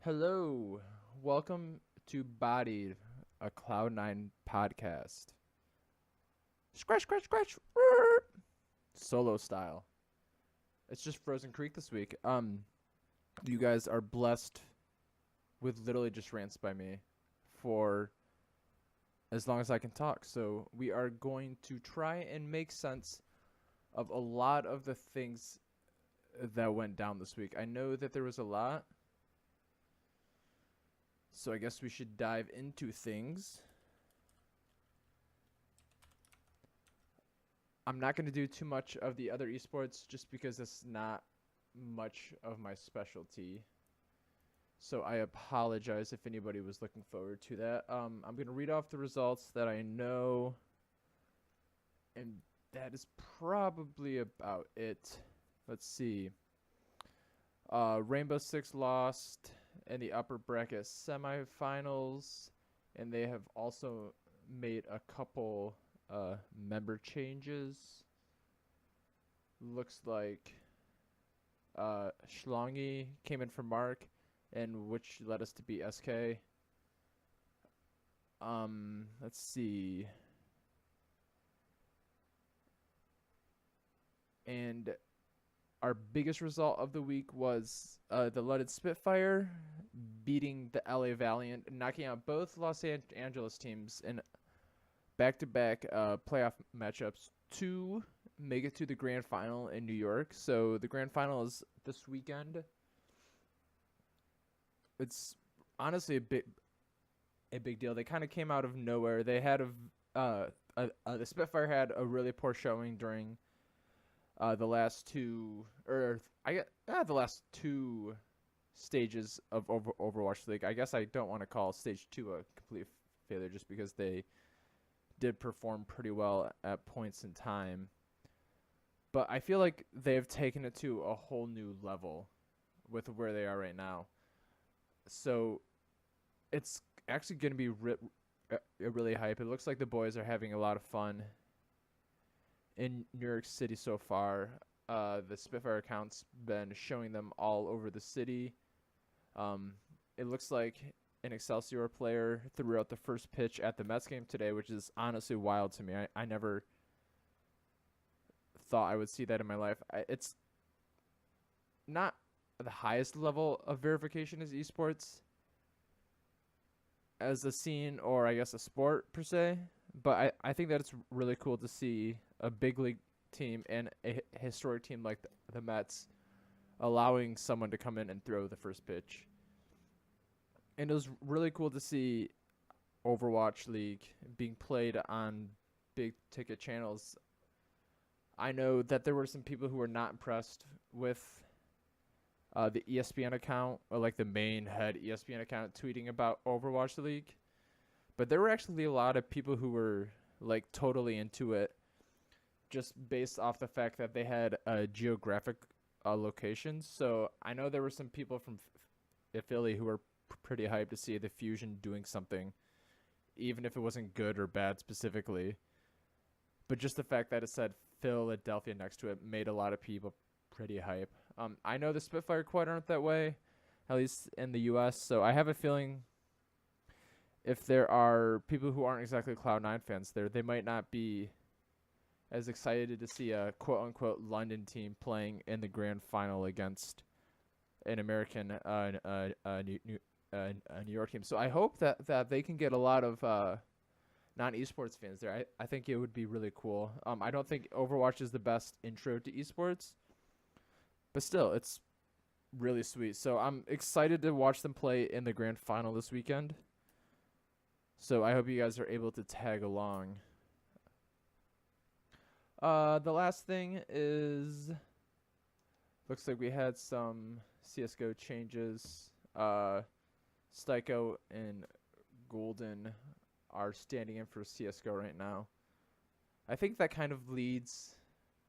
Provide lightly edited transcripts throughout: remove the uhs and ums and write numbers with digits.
Hello, welcome to Bodied, a Cloud9 podcast. Scratch, scratch, scratch, solo style. It's just Frozencreek this week. You guys are blessed with literally just rants by me for as long as I can talk. So we are going to try and make sense of a lot of the things that went down this week. I know that there was a lot. So I guess we should dive into things. I'm not going to do too much of the other esports just because it's not much of my specialty. So I apologize if anybody was looking forward to that. I'm going to read off the results that I know. And that is probably about it. Let's see. Rainbow Six lost in the upper bracket semifinals, and they have also made a couple member changes. Looks like Schlongy came in for Mark, and which led us to beat SK. Let's see. And our biggest result of the week was the London Spitfire beating the LA Valiant, knocking out both Los Angeles teams in back-to-back playoff matchups to make it to the grand final in New York. So the grand final is this weekend. It's honestly a big deal. They kind of came out of nowhere. They had the Spitfire had a really poor showing during the last two stages of Overwatch League. I guess I don't want to call stage 2 a complete failure just because they did perform pretty well at points in time. But I feel like they've taken it to a whole new level with where they are right now. So it's actually going to be really hype. It looks like the boys are having a lot of fun in New York City so far. The Spitfire account's been showing them all over the city. It looks like an Excelsior player threw out the first pitch at the Mets game today, which is honestly wild to me. I never thought I would see that in my life. It's not the highest level of verification as esports as a scene, or I guess a sport per se, but I think that it's really cool to see a big league team and a historic team like the Mets allowing someone to come in and throw the first pitch. And it was really cool to see Overwatch League being played on big ticket channels. I know that there were some people who were not impressed with the ESPN account, or like the main head ESPN account, tweeting about Overwatch League. But there were actually a lot of people who were like totally into it, just based off the fact that they had geographic locations. So I know there were some people from Philly who were pretty hyped to see the Fusion doing something, even if it wasn't good or bad specifically. But just the fact that it said Philadelphia next to it made a lot of people pretty hype. I know the Spitfire quite aren't that way, at least in the US. So I have a feeling if there are people who aren't exactly Cloud9 fans there, they might not be as excited to see a quote-unquote London team playing in the grand final against an American New York team. So I hope that they can get a lot of non-esports fans there. I think it would be really cool. I don't think Overwatch is the best intro to esports, but still, it's really sweet. So I'm excited to watch them play in the grand final this weekend. So I hope you guys are able to tag along. The last thing is, looks like we had some CSGO changes. Styko and Golden are standing in for CSGO right now. I think that kind of leads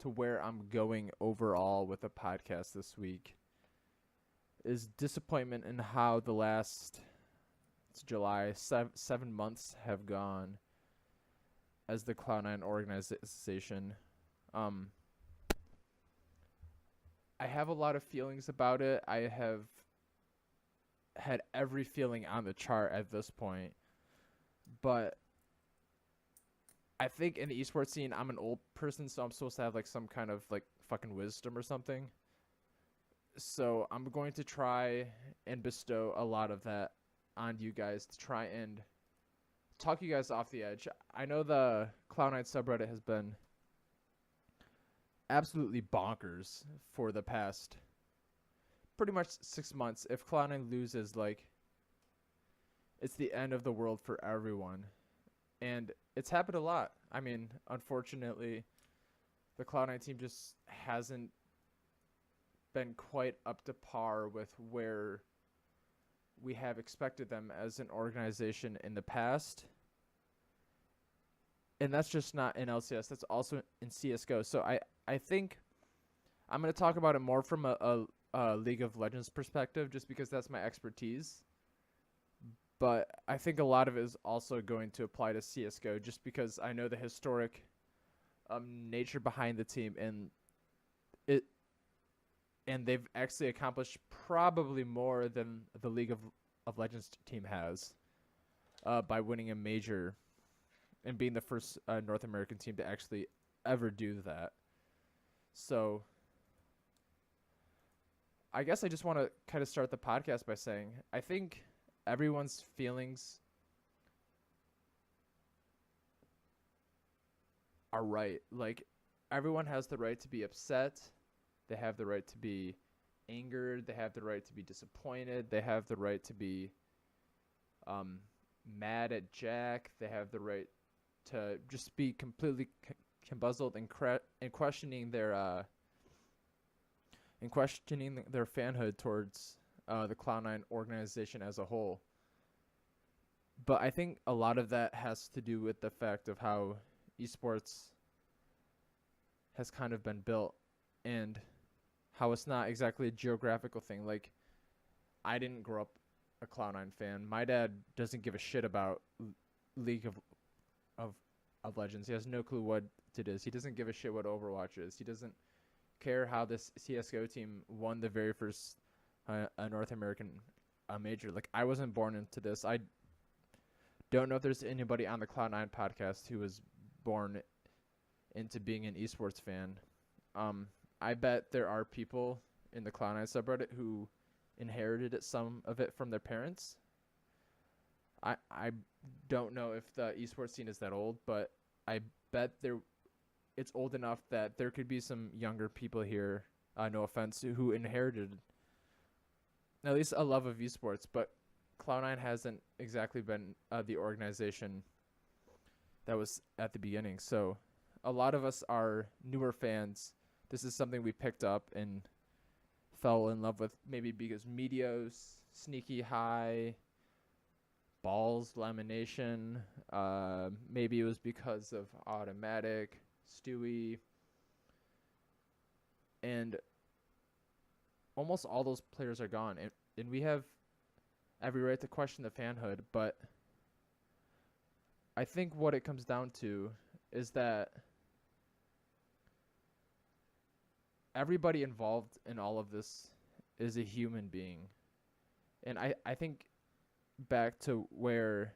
to where I'm going overall with the podcast this week, is disappointment in how the last, it's July, 7 months have gone as the Cloud9 organization. I have a lot of feelings about it. I have had every feeling on the chart at this point. But I think in the esports scene, I'm an old person, so I'm supposed to have like some kind of like fucking wisdom or something. So I'm going to try and bestow a lot of that on you guys to try and talk you guys off the edge. I know the Cloud9 subreddit has been absolutely bonkers for the past pretty much 6 months. If Cloud9 loses, like, it's the end of the world for everyone. And it's happened a lot. I mean, unfortunately, the Cloud9 team just hasn't been quite up to par with where we have expected them as an organization in the past. And that's just not in LCS. That's also in CSGO. So I think I'm going to talk about it more from a League of Legends perspective, just because that's my expertise. But I think a lot of it is also going to apply to CSGO, just because I know the historic nature behind the team, and they've actually accomplished probably more than the League of Legends team has by winning a major and being the first North American team to actually ever do that. So I guess I just want to kind of start the podcast by saying I think everyone's feelings are right. Like, everyone has the right to be upset. They have the right to be angered. They have the right to be disappointed. They have the right to be mad at Jack. They have the right to just be completely combuzzled and questioning their fanhood towards the Cloud9 organization as a whole. But I think a lot of that has to do with the fact of how esports has kind of been built, and how it's not exactly a geographical thing. Like, I didn't grow up a Cloud9 fan. My dad doesn't give a shit about League of Legends. He has no clue what it is. He doesn't give a shit what Overwatch is. He doesn't care how this CSGO team won the very first North American major. Like, I wasn't born into this. I don't know if there's anybody on the Cloud9 podcast who was born into being an esports fan. I bet there are people in the Cloud9 subreddit who inherited some of it from their parents. I don't know if the esports scene is that old, but I bet it's old enough that there could be some younger people here, no offense, who inherited at least a love of esports. But Cloud9 hasn't exactly been the organization that was at the beginning. So a lot of us are newer fans. This is something we picked up and fell in love with, maybe because Meteos, Sneaky High, Balls, Lamination. Maybe it was because of Automatic, Stewie. And almost all those players are gone. And we have every right to question the fanhood. But I think what it comes down to is that everybody involved in all of this is a human being. And I think back to where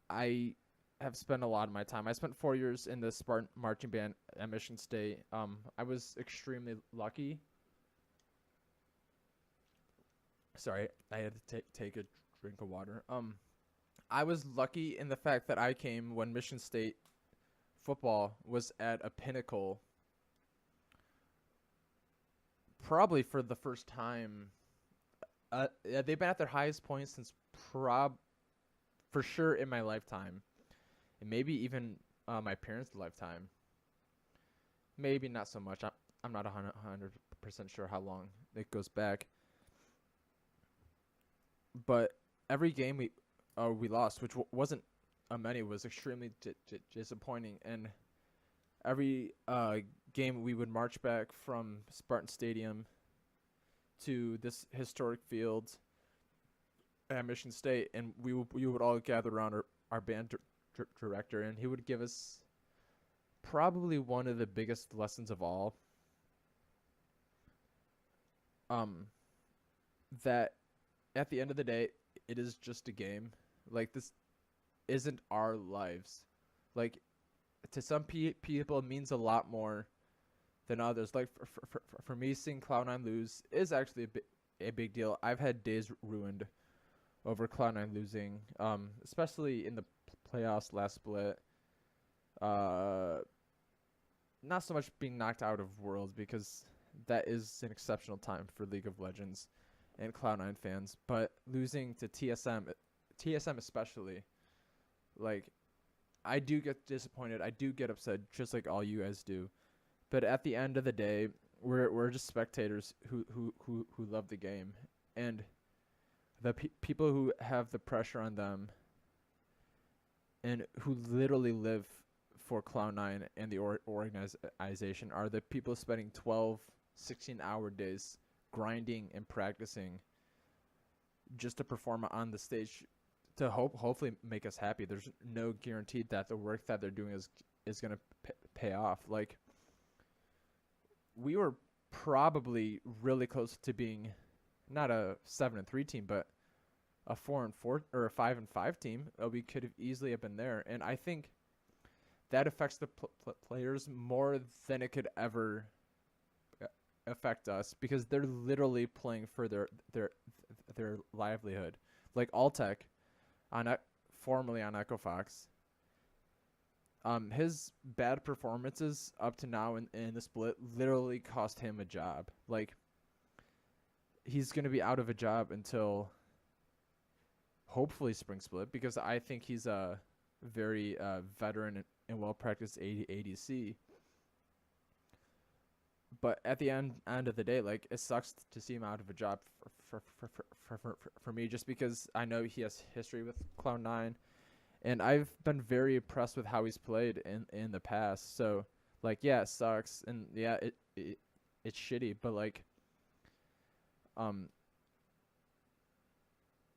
I have spent a lot of my time. I spent 4 years in the Spartan marching band at Michigan State. I was extremely lucky. Sorry, I had to take a drink of water. I was lucky in the fact that I came when Michigan State football was at a pinnacle, probably for the first time. They've been at their highest point since for sure in my lifetime, and maybe even my parents' lifetime. Maybe not so much. I'm not 100% sure how long it goes back. But every game we lost, which wasn't many, was extremely disappointing. And every game we would march back from Spartan Stadium to this historic field at Michigan State, and we would all gather around our band director, and he would give us probably one of the biggest lessons of all. that at the end of the day, it is just a game. Like, this isn't our lives. Like, to some people, it means a lot more than others. Like, for me, seeing Cloud9 lose is actually a big deal. I've had days ruined over Cloud9 losing, especially in the playoffs last split. Uh, Not so much being knocked out of Worlds, because that is an exceptional time for League of Legends and Cloud9 fans, but losing to TSM especially, like, I do get disappointed. I do get upset, just like all you guys do. But at the end of the day, we're just spectators who love the game, and the people who have the pressure on them and who literally live for Cloud9 and the organization are the people spending 12, 16-hour days grinding and practicing just to perform on the stage to hopefully make us happy. There's no guarantee that the work that they're doing is going to pay off. Like, we were probably really close to being not a 7-3 team, but a 4-4 or a 5-5 team. We could have easily have been there, and I think that affects the players more than it could ever affect us, because they're literally playing for their livelihood. Like Altec, formerly on Echo Fox, his bad performances up to now in the split literally cost him a job. Like, he's going to be out of a job until hopefully spring split, because I think he's a very veteran and well-practiced ADC. But at the end of the day, like, it sucks to see him out of a job for me, just because I know he has history with Cloud9, and I've been very impressed with how he's played in the past. So, like, yeah, it sucks, and yeah, it's shitty, but like,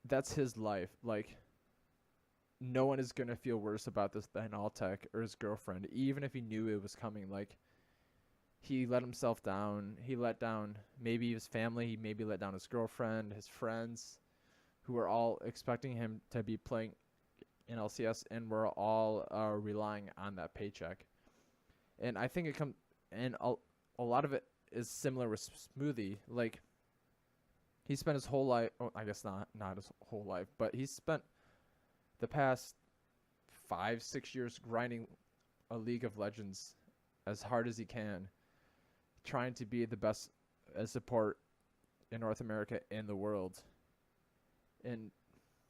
that's his life. Like, no one is gonna feel worse about this than Altec or his girlfriend, even if he knew it was coming. Like, he let himself down. He let down maybe his family. He maybe let down his girlfriend, his friends, who were all expecting him to be playing in LCS, and we're all relying on that paycheck. And I think a lot of it is similar with Smoothie. Like, he spent his whole life, I guess not his whole life, but he spent the past 5-6 years grinding a League of Legends as hard as he can, trying to be the best support in North America and the world. And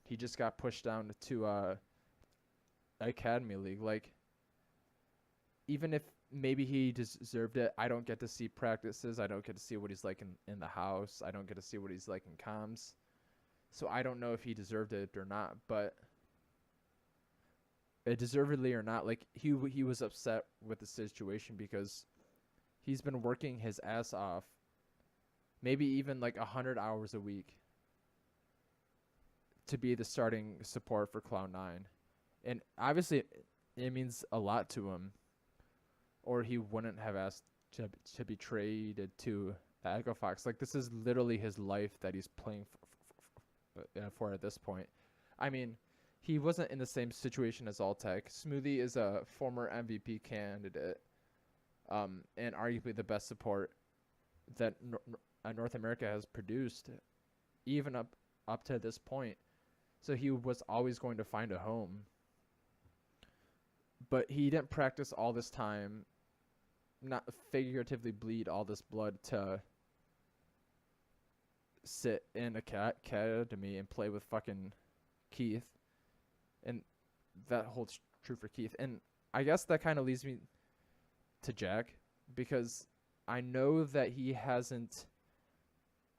he just got pushed down to Academy League. Like, even if maybe he deserved it, I don't get to see practices. I don't get to see what he's like in the house. I don't get to see what he's like in comms. So I don't know if he deserved it or not, but deservedly or not, like, he was upset with the situation, because he's been working his ass off, maybe even like 100 hours a week, to be the starting support for Cloud9. And obviously it means a lot to him, or he wouldn't have asked to be traded to Echo Fox. Like, this is literally his life that he's playing for at this point. I mean, he wasn't in the same situation as Altec. Smoothie is a former MVP candidate, and arguably the best support that North America has produced, even up to this point. So he was always going to find a home. But he didn't practice all this time, not figuratively bleed all this blood to sit in a academy and play with fucking Keith. And that holds true for Keith. And I guess that kind of leads me to Jack, because I know that he hasn't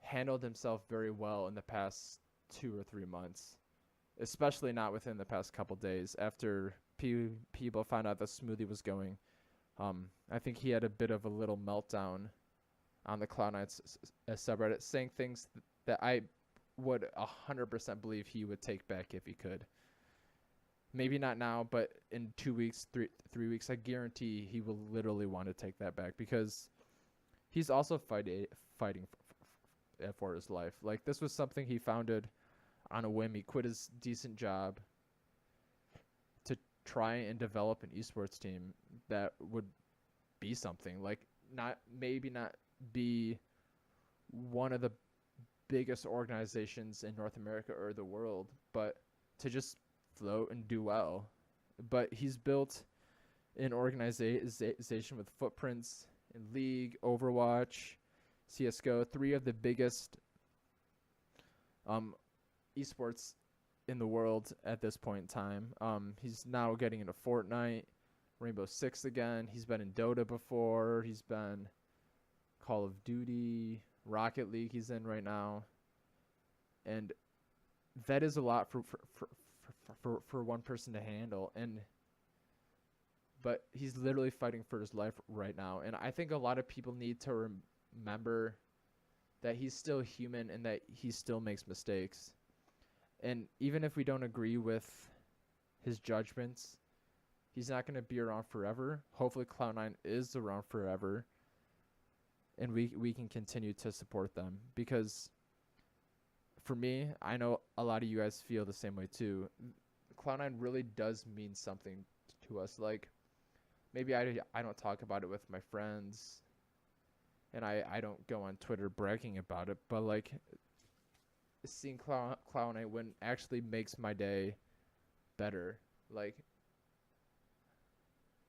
handled himself very well in the past 2 or 3 months, especially not within the past couple days after people found out that Smoothie was going. I think he had a bit of a little meltdown on the Cloud9 subreddit, saying things that I would 100% believe he would take back if he could. Maybe not now, but in 2 weeks, 3 weeks, I guarantee he will literally want to take that back, because he's also fighting for his life. Like, this was something he founded on a whim. He quit his decent job to try and develop an esports team that would be something. Like, not be one of the biggest organizations in North America or the world, but to just float and do well. But he's built an organization with footprints in League, Overwatch, CSGO, three of the biggest esports in the world at this point in time. He's now getting into Fortnite, Rainbow Six again. He's been in Dota before. He's been Call of Duty, Rocket League he's in right now. And that is a lot for one person to handle. But he's literally fighting for his life right now. And I think a lot of people need to remember that he's still human and that he still makes mistakes. And even if we don't agree with his judgments, he's not going to be around forever. Hopefully Cloud9 is around forever. And we can continue to support them. Because for me, I know a lot of you guys feel the same way too. Cloud9 really does mean something to us. Like, maybe I don't talk about it with my friends, and I don't go on Twitter bragging about it, but like, seeing Cloud9 win actually makes my day better. Like,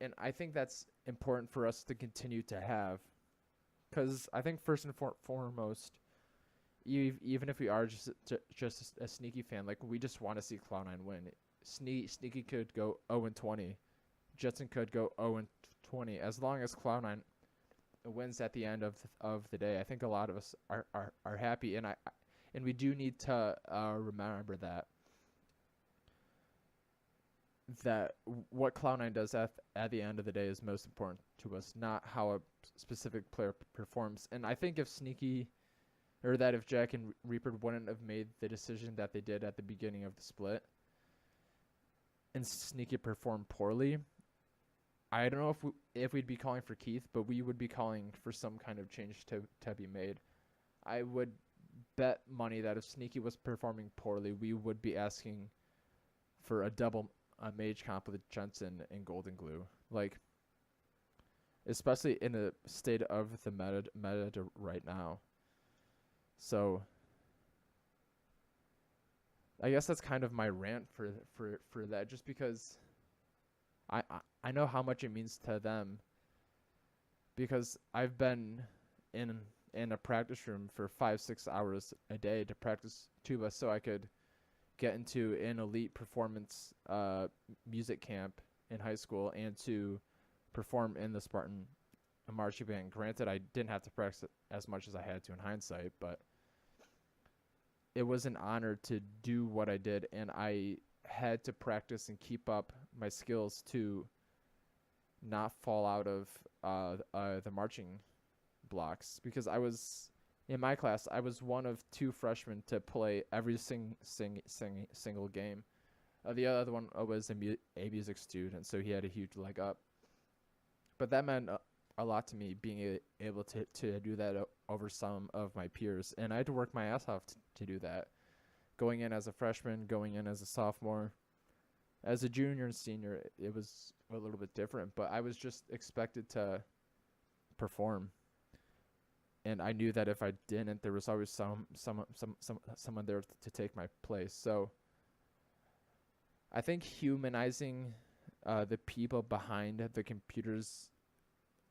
and I think that's important for us to continue to have, because I think first and foremost, even if we are just a sneaky fan, like, we just want to see Cloud9 win. Sneaky could go 0-20. Jetson could go 0-20. As long as Cloud9 wins at the end of the day, I think a lot of us are happy, and we do need to remember that what Cloud9 does at the end of the day is most important to us, not how a specific player performs. And I think if if Jack and Reaper wouldn't have made the decision that they did at the beginning of the split, and Sneaky performed poorly, I don't know if we'd be calling for Keith, but we would be calling for some kind of change to be made. I would bet money that if Sneaky was performing poorly, we would be asking for a double mage comp with Jensen and Golden Glue. Like, especially in the state of the meta right now. So I guess that's kind of my rant for that, just because I know how much it means to them, because I've been in a practice room for 5-6 hours a day to practice tuba so I could get into an elite performance music camp in high school and to perform in the Spartan marching band. Granted, I didn't have to practice as much as I had to in hindsight, but it was an honor to do what I did, and I had to practice and keep up my skills to not fall out of the marching blocks, because I was in my class. I was one of 2 freshmen to play every single game. The other one was a music student, so he had a huge leg up. But that meant a lot to me, being able to do that over some of my peers, and I had to work my ass off to do that. Going in as a freshman, going in as a sophomore. As a junior and senior, it was a little bit different, but I was just expected to perform. And I knew that if I didn't, there was always someone there to take my place. So I think humanizing the people behind the computers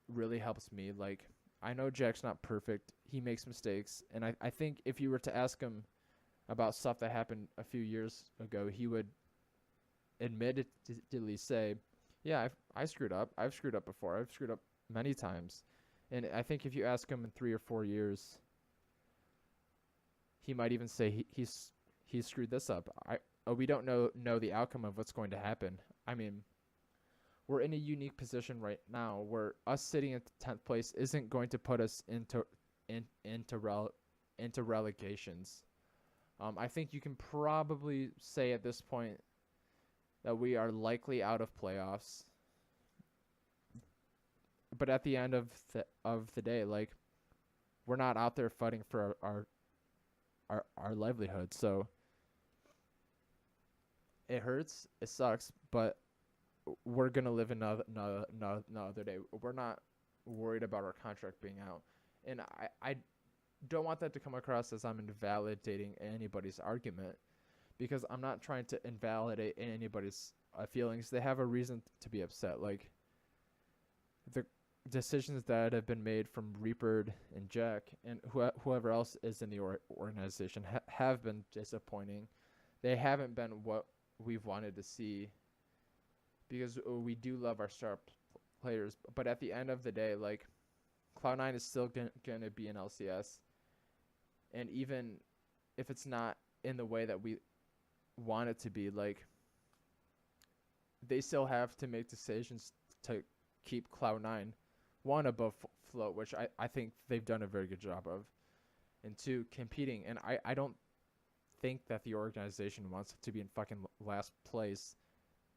really helps me. Like, I know Jack's not perfect. He makes mistakes. And I think if you were to ask him about stuff that happened a few years ago, he would admittedly say, yeah, I screwed up. I've screwed up before. I've screwed up many times. And I think if you ask him in 3 or 4 years, he might even say he screwed this up. We don't know the outcome of what's going to happen. I mean, we're in a unique position right now where us sitting in 10th place isn't going to put us into relegations. I think you can probably say at this point that we are likely out of playoffs. But at the end of the day, like, we're not out there fighting for our livelihood. So it hurts, it sucks, but we're gonna live another day. We're not worried about our contract being out, and I don't want that to come across as I'm invalidating anybody's argument, because I'm not trying to invalidate anybody's feelings. They have a reason to be upset. Like the decisions that have been made from Reaper and Jack and whoever else is in the organization have been disappointing. They haven't been what we've wanted to see, because we do love our star players. But at the end of the day, like, Cloud9 is still gonna be an LCS, and even if it's not in the way that we want it to be, like, they still have to make decisions to keep Cloud9 one above float, which I think they've done a very good job of, and two, competing. And I don't think that the organization wants to be in fucking last place,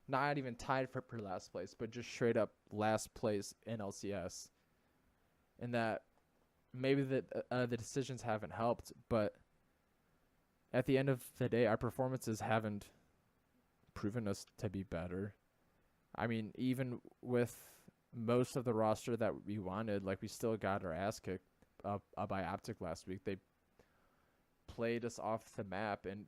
not even tied for last place, but just straight up last place in LCS. And that maybe the decisions haven't helped, but at the end of the day, our performances haven't proven us to be better. I mean, even with most of the roster that we wanted, like, we still got our ass kicked by Optic last week. They played us off the map, and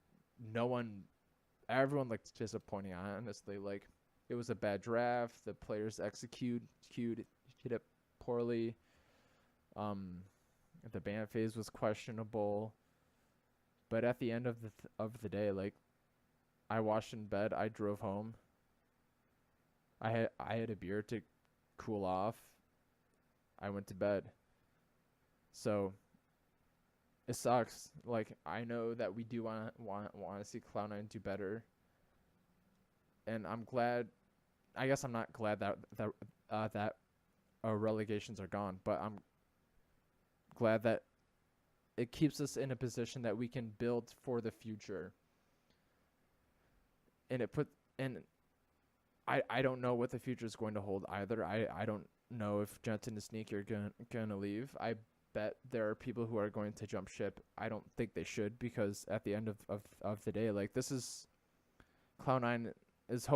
everyone looked disappointing, honestly. Like, it was a bad draft. The players executed it poorly. The ban phase was questionable. But at the end of the day, like, I washed in bed. I drove home. I had a beer to cool off. I went to bed. So it sucks. Like, I know that we do want to see Cloud9 do better, and I'm glad. I guess I'm not glad that relegations are gone, but I'm glad that it keeps us in a position that we can build for the future. And I don't know what the future is going to hold either. I don't know if Jensen and Sneaky are gonna leave. I bet there are people who are going to jump ship. I don't think they should, because at the end of the day, like, this is Cloud9 is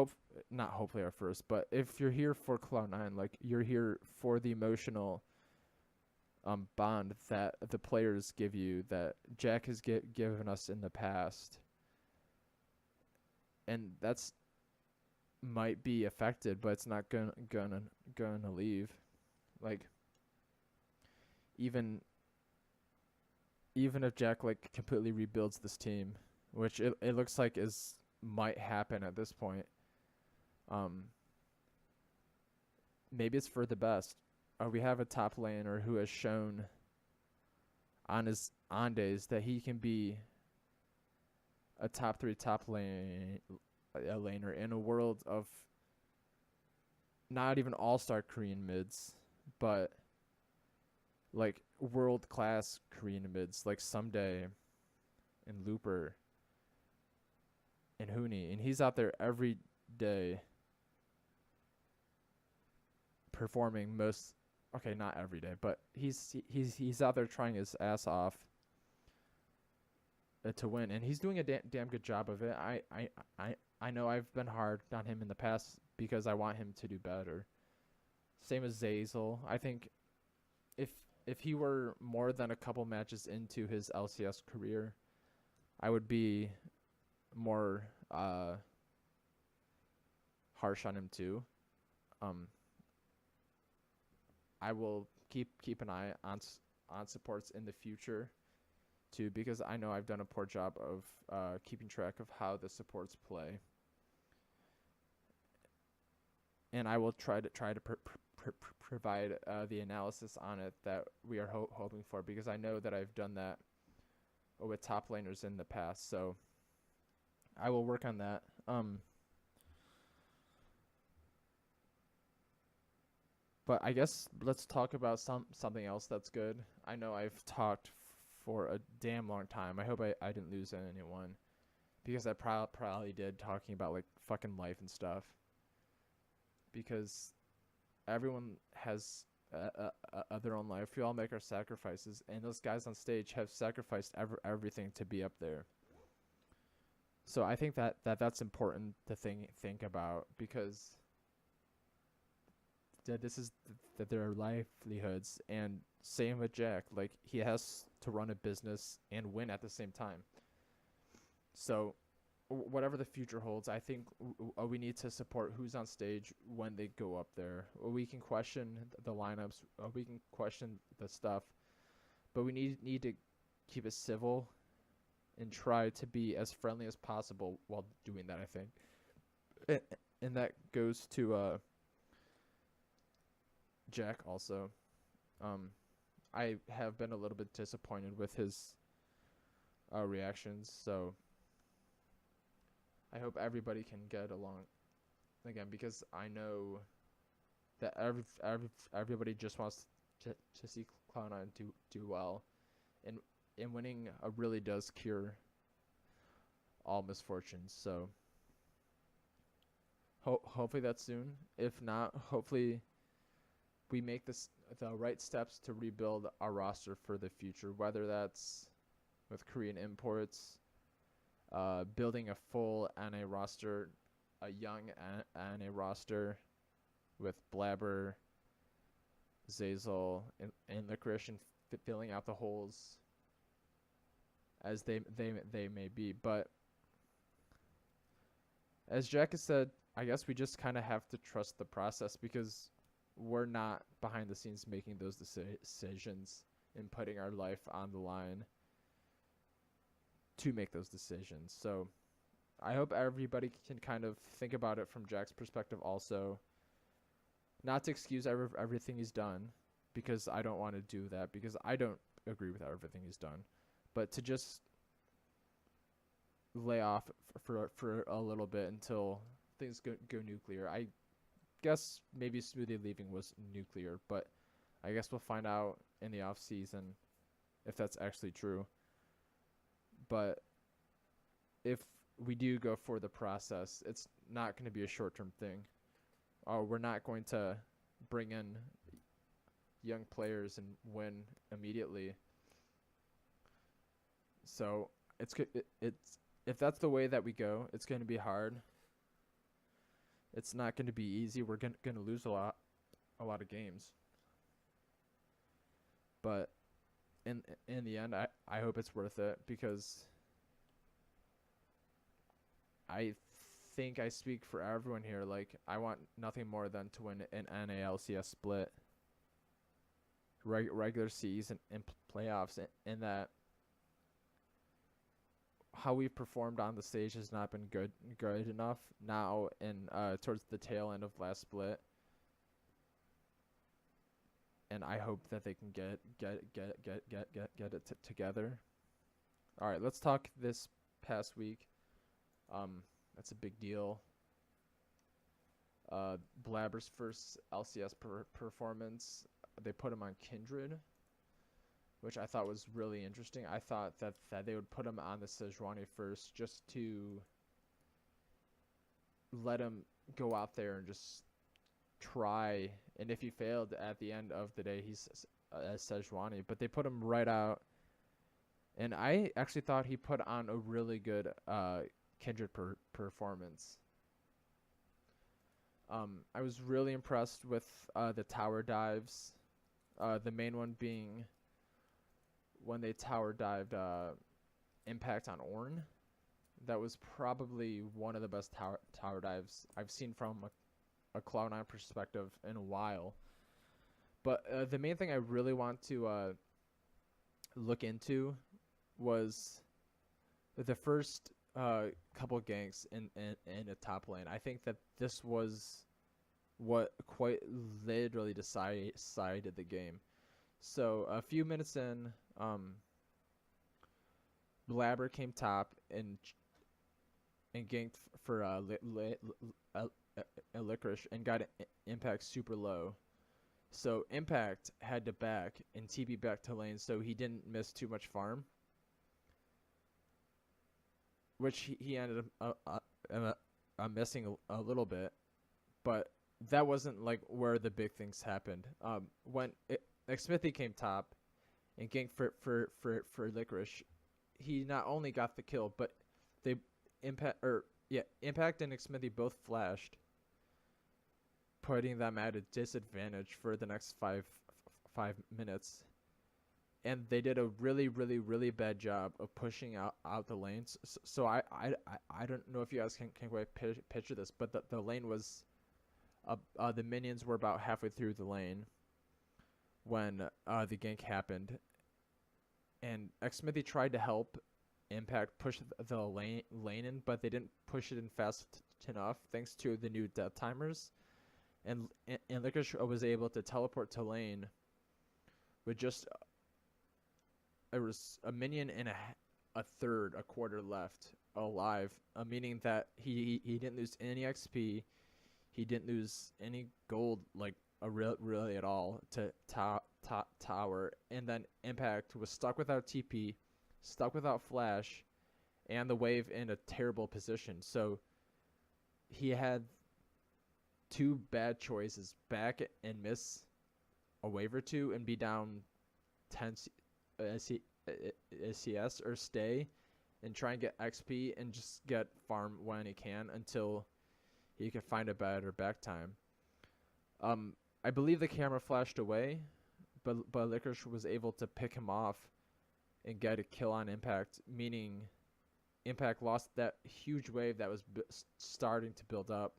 not hopefully our first, but if you're here for Cloud9, like, you're here for the emotional bond that the players give you, that Jack has given us in the past, and that's might be affected, but it's not gonna leave. Like, even if Jack, like, completely rebuilds this team, which it looks like might happen at this point, maybe it's for the best. We have a top laner who has shown on his on days that he can be a top 3 laner in a world of not even all-star Korean mids, but, like, world-class Korean mids, like Someday and Looper and Huni. And he's out there every day performing not every day, but he's out there trying his ass off to win, and he's doing a damn good job of it. I know I've been hard on him in the past because I want him to do better. Same as Zazel. I think if he were more than a couple matches into his LCS career, I would be more harsh on him too. I will keep an eye on supports in the future too, because I know I've done a poor job of keeping track of how the supports play, and I will try to provide the analysis on it that we are hoping for, because I know that I've done that with top laners in the past. So I will work on that. But I guess let's talk about something else that's good. I know I've talked for a damn long time. I hope I didn't lose anyone, because I probably did, talking about, like, fucking life and stuff, because everyone has their own life. We all make our sacrifices, and those guys on stage have sacrificed everything to be up there. So I think that's important to think about, because this is their livelihoods. And same with Jack, like he has to run a business and win at the same time. So whatever the future holds, I think we need to support who's on stage when they go up there. We can question the lineups, we can question the stuff, but we need to keep it civil and try to be as friendly as possible while doing that, I think. And that goes to Jack also. I have been a little bit disappointed with his reactions, so I hope everybody can get along again, because I know that everybody just wants to see Cloud9 do well, and winning really does cure all misfortunes. So hopefully that's soon. If not, hopefully we make the right steps to rebuild our roster for the future, whether that's with Korean imports, building a full NA roster, a young NA roster with Blabber, Zazel, and Licorice, and filling out the holes as they may be. But as Jack has said, I guess we just kind of have to trust the process, because we're not behind the scenes making those decisions and putting our life on the line to make those decisions. So I hope everybody can kind of think about it from Jack's perspective also. Not to excuse everything he's done, because I don't want to do that, because I don't agree with everything he's done. But to just lay off for a little bit until things go nuclear. I guess maybe Smoothie leaving was nuclear, but I guess we'll find out in the off season if that's actually true. But if we do go for the process, it's not going to be a short-term thing. We're not going to bring in young players and win immediately. So it's if that's the way that we go, it's going to be hard. It's not going to be easy. We're going to lose a lot of games. But in the end, I hope it's worth it, because I think I speak for everyone here. Like, I want nothing more than to win an NALCS split, regular season, and playoffs, and that how we've performed on the stage has not been good enough now, and towards the tail end of last split. And I hope that they can get it together. All right, let's talk this past week. That's a big deal. Blabber's first LCS performance, they put him on Kindred, which I thought was really interesting. I thought that they would put him on the Sejuani first, just to let him go out there and just try. And if he failed at the end of the day, he's Sejuani. But they put him right out. And I actually thought he put on a really good Kindred performance. I was really impressed with the tower dives. The main one being when they tower dived Impact on Ornn. That was probably one of the best tower dives I've seen from a Cloud9 perspective in a while. But the main thing I really want to look into was the first couple ganks in a top lane. I think that this was what quite literally decided the game. So a few minutes in, Blabber came top and ganked for Licorice and got Impact super low. So Impact had to back and TP back to lane, so he didn't miss too much farm, which he ended up missing a little bit. But that wasn't like where the big things happened. When like Smithy came top and ganked for Licorice, he not only got the kill, but they Impact and Smithy both flashed, putting them at a disadvantage for the next five minutes. And they did a really bad job of pushing out the lanes. So I don't know if you guys can quite picture this, but the lane was the minions were about halfway through the lane when the gank happened, and Xmithy tried to help Impact push the lane in, but they didn't push it in fast enough thanks to the new death timers, and Licorice was able to teleport to lane with just there was a minion and a quarter left alive, meaning that he didn't lose any XP, he didn't lose any gold like really at all to tower, and then Impact was stuck without TP, stuck without flash, and the wave in a terrible position. So he had two bad choices: back and miss a wave or two and be down 10 CS, or stay and try and get XP and just get farm when he can until he can find a better back time. I believe the camera flashed away, but Licorice was able to pick him off and get a kill on Impact, meaning Impact lost that huge wave that was starting to build up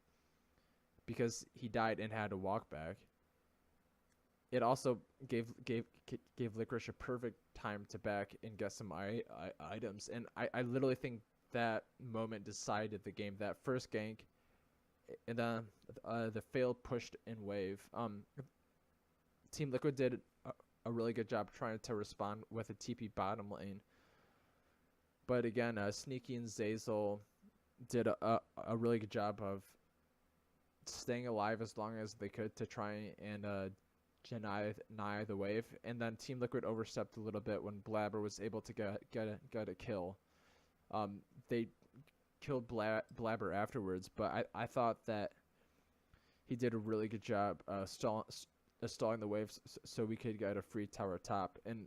because he died and had to walk back. It also gave Licorice a perfect time to back and get some items, and I literally think that moment decided the game. That first gank, and then the failed pushed in wave. Team Liquid did a really good job trying to respond with a TP bottom lane, but again, Sneaky and Zazel did a really good job of staying alive as long as they could to try and deny the wave, and then Team Liquid overstepped a little bit when Blabber was able to get a kill. They killed Blabber afterwards, but I thought that he did a really good job stalling the waves so we could get a free tower top, and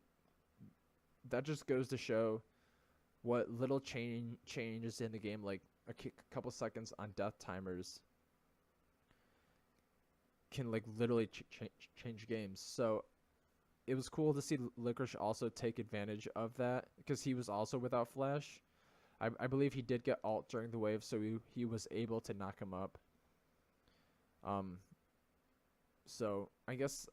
that just goes to show what little changes in the game, like a couple seconds on death timers, can like literally change games. So it was cool to see Licorice also take advantage of that because he was also without flash. I believe he did get ult during the wave, so he was able to knock him up. So I guess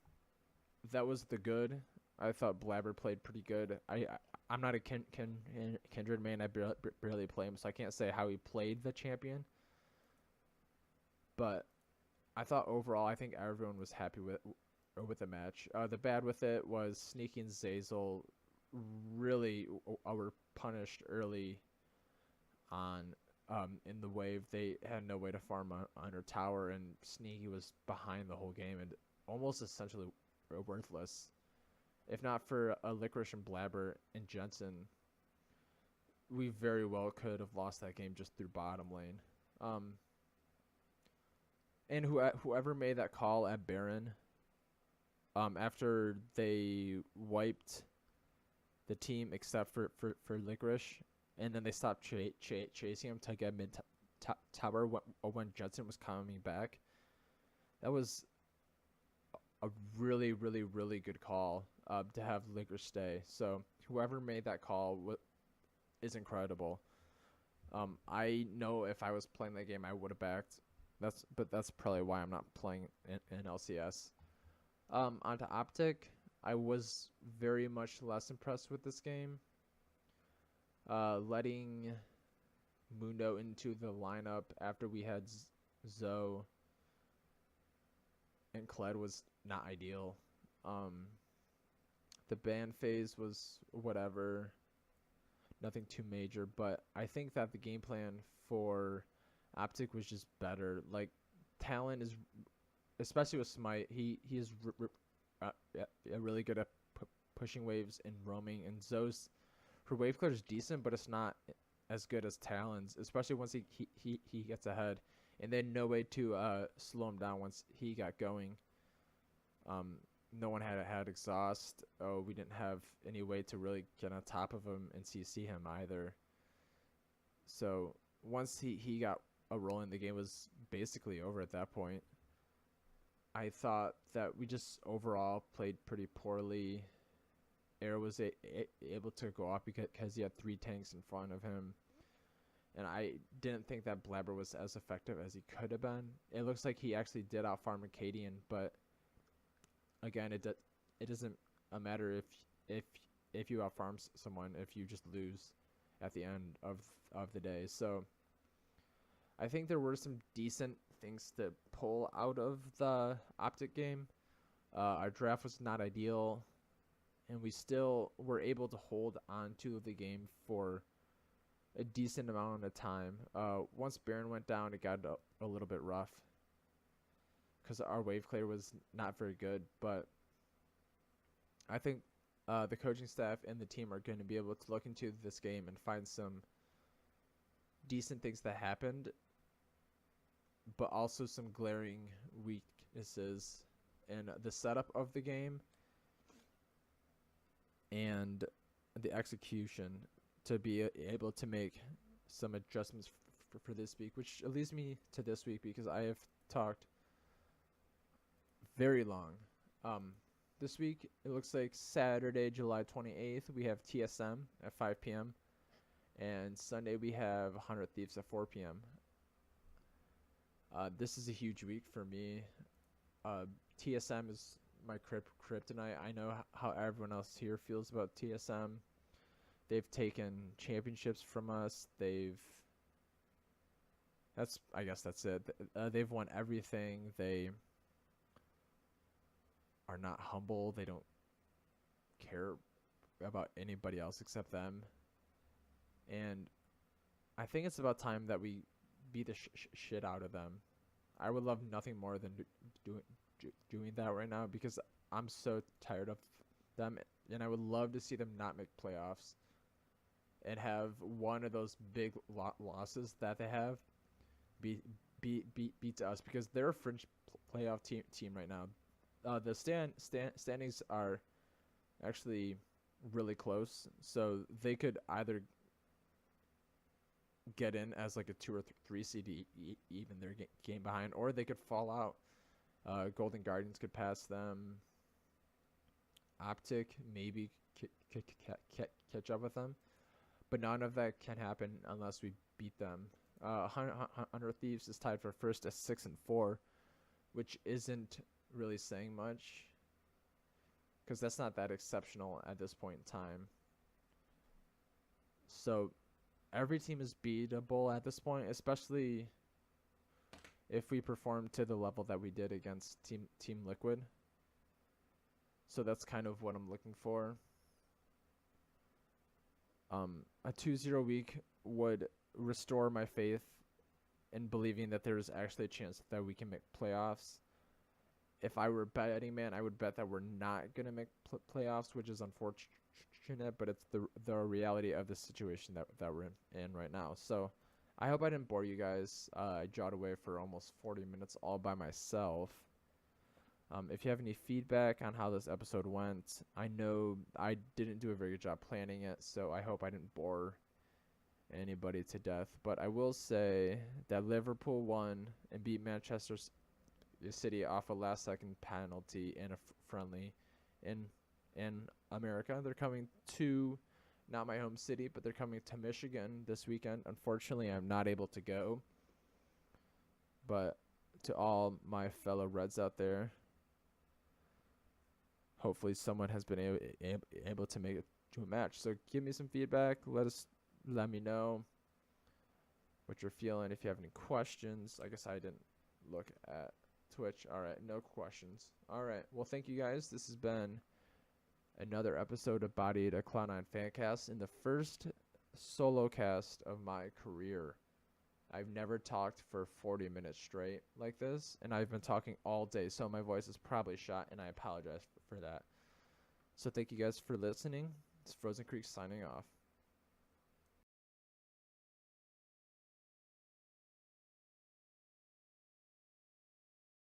that was the good. I thought Blabber played pretty good. I'm not a Kindred main. I barely play him, so I can't say how he played the champion. But I thought overall, I think everyone was happy with the match. The bad with it was Sneaky and Zazel really were punished early on in the wave. They had no way to farm under tower, and Sneaky was behind the whole game and almost essentially worthless. If not for Licorice and Blabber and Jensen, we very well could have lost that game just through bottom lane. And whoever made that call at Baron, after they wiped the team except for Licorice, and then they stopped chasing him to get mid tower when Jensen was coming back, that was a really good call to have Licorice stay. So whoever made that call is incredible. I know if I was playing that game, I would have backed. But that's probably why I'm not playing in LCS. Onto Optic, I was very much less impressed with this game. Letting Mundo into the lineup after we had Zoe and Kled was not ideal. The ban phase was whatever, nothing too major, but I think that the game plan for Optic was just better. Like, Talon is, especially with Smite, he is really good at pushing waves and roaming, and Zoe's, her wave clear is decent, but it's not as good as Talon's, especially once he gets ahead. and they had no way to slow him down once he got going. No one had exhaust. Oh, we didn't have any way to really get on top of him and CC him either. So once he got a rolling, the game was basically over at that point. I thought that we just overall played pretty poorly. Air was able to go off because he had 3 tanks in front of him. And I didn't think that Blabber was as effective as he could have been. It looks like he actually did outfarm Acadian, but again, it doesn't matter if you outfarm someone if you just lose at the end of the day. So I think there were some decent things to pull out of the Optic game. Our draft was not ideal, and we still were able to hold on to the game for a decent amount of time. Once Baron went down, it got a little bit rough because our wave clear was not very good. But I think the coaching staff and the team are going to be able to look into this game and find some decent things that happened, but also some glaring weaknesses in the setup of the game and the execution to be able to make some adjustments for this week, which leads me to this week because I have talked very long. This week, it looks like Saturday, July 28th, we have TSM at 5 p.m. And Sunday, we have 100 Thieves at 4 p.m. This is a huge week for me. TSM is my kryptonite. I know how everyone else here feels about TSM. They've taken championships from us. I guess that's it. They've won everything. They are not humble. They don't care about anybody else except them. And I think it's about time that we beat the shit out of them. I would love nothing more than doing that right now because I'm so tired of them, and I would love to see them not make playoffs and have one of those big losses that they have beat to us because they're a fringe playoff team right now. The standings are actually really close, so they could either get in as like a 2 or 3 seed, even their game behind, or they could fall out. Golden Guardians could pass them. Optic maybe catch up with them, but none of that can happen unless we beat them. 100 Thieves is tied for first at 6-4, which isn't really saying much because that's not that exceptional at this point in time. So every team is beatable at this point, especially if we perform to the level that we did against Team Liquid. So that's kind of what I'm looking for. A 2-0 week would restore my faith in believing that there's actually a chance that we can make playoffs. If I were a betting man, I would bet that we're not going to make playoffs, which is unfortunate, but it's the reality of the situation that we're in right now. So I hope I didn't bore you guys. I jawed away for almost 40 minutes all by myself. If you have any feedback on how this episode went, I know I didn't do a very good job planning it, so I hope I didn't bore anybody to death. But I will say that Liverpool won and beat Manchester City off a last-second penalty in a friendly in America. They're coming to, not my home city, but they're coming to Michigan this weekend. Unfortunately, I'm not able to go. But to all my fellow Reds out there, hopefully someone has been able to make it to a match. So give me some feedback. Let me know what you're feeling. If you have any questions, I guess I didn't look at Twitch. All right, no questions. All right, well, thank you guys. This has been another episode of Bodied, a Cloud9 Fancast, and the first solo cast of my career. I've never talked for 40 minutes straight like this, and I've been talking all day, so my voice is probably shot, and I apologize for that. So thank you guys for listening. It's Frozencreek signing off.